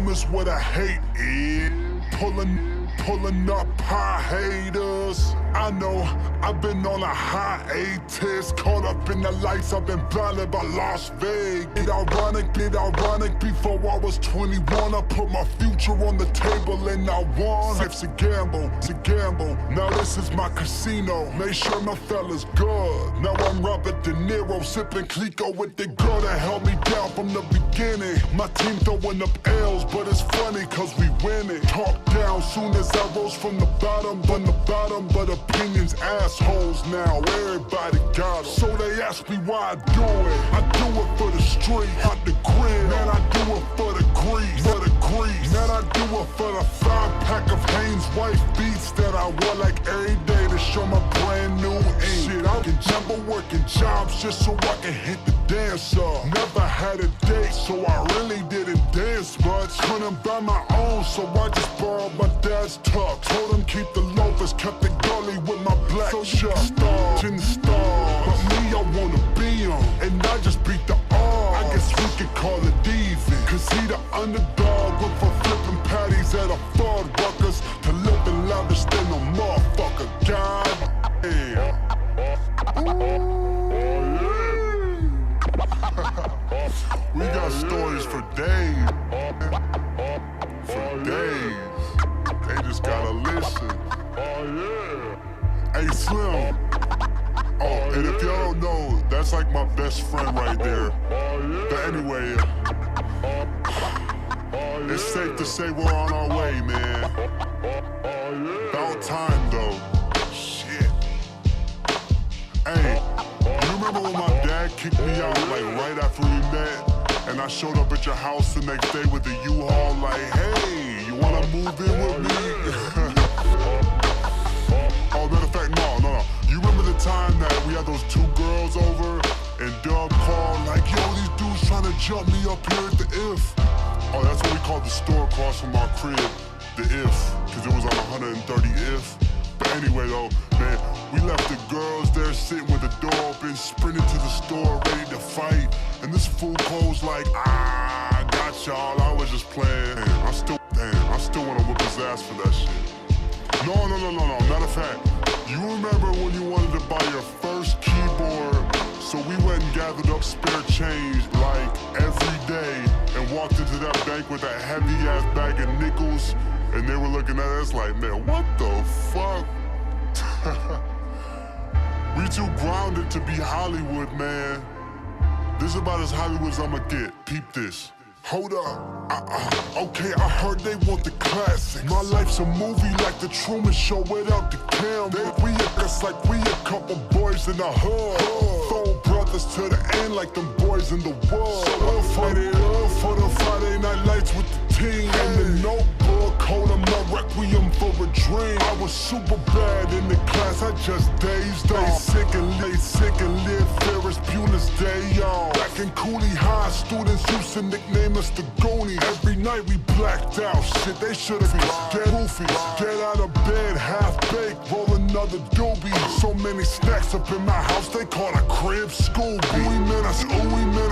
rumors where the hate is. Pulling up high haters. I know I've been on a hiatus, caught up in the lights, I've been blinded by Las Vegas. It ironic, before I was 21, I put my future on the table and I won. It's a gamble, now this is my casino. Make sure my fella's good. Now I'm Robert De Niro, sipping Clico with the girl that held me down from the beginning. My team throwing up L's, but it's funny cause we winning. Talk down soon as I rose from the bottom, but opinions assholes now, everybody got them. So they ask me why I do it. I do it for the street, not the grid. Man, I do it for the grease, Man, I do it for the 5-pack of Hanes White beats that I wear like every day to show my brand new ink. Shit, I'm working jobs just so I can hit the dance up. Never had a date, so I really didn't dance much. Couldn't buy my own, so I just borrowed my dad's tux. Told him keep the loafers, kept the gully with my black chuck. Stars, but me, I wanna be on, and I just beat the odds. I guess we could call it even, cause he the underdog. Went from flipping patties at a Fuddruckers to living lavish than a motherfucker. God damn. We got stories for days. For days. They just gotta listen. Hey Slim. Oh, and if y'all don't know, that's like my best friend right there. But anyway, it's safe to say we're on our way, man. About time though. Shit. Hey, you remember when my dad kicked me out like right after we met? And I showed up at your house the next day with the U-Haul like, hey, you wanna move in with me? Oh, matter of fact, no. You remember the time that we had those 2 girls over and Doug called like, yo, these dudes trying to jump me up here at the If. Oh, that's what we called the store across from our crib, the If, cause it was on 130 If. But anyway though, man, we left the girls there sitting with the door open, sprinted to the store ready to fight. And this fool closed like, I got y'all, I was just playing. I still wanna whip his ass for that shit. No. Matter of fact, you remember when you wanted to buy your first keyboard? So we went and gathered up spare change like every day and walked into that bank with that heavy ass bag of nickels. And they were looking at us like, man, what the fuck? We too grounded to be Hollywood, man. This is about as Hollywood as I'ma get. Peep this. Hold up, okay, I heard they want the classics. My life's a movie like the Truman Show without the camera. It's like we a couple boys in the hood. Throw brothers to the end like them boys in the wood. So we'll fight it up for the Friday night lights with the team. And the Notebook, hold them a requiem for a dream. I was super bad in the class, I just dazed off. Sick and live Ferris Bueller's Day Off. Back in Cooley High, students used to nickname us the Goonies. Every night we blacked out, shit, they should've been dead roofies. Get out of bed, half-baked, roll another doobie. So many snacks up in my house, they call a crib Scooby. Ooey man,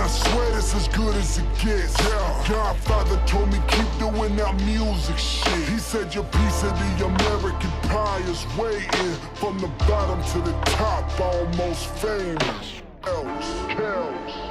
I swear this as good as it gets. Yeah, Godfather told me keep doing that music shit. He said your piece of the American pie is waiting. From the bottom to the top, almost famous. Else.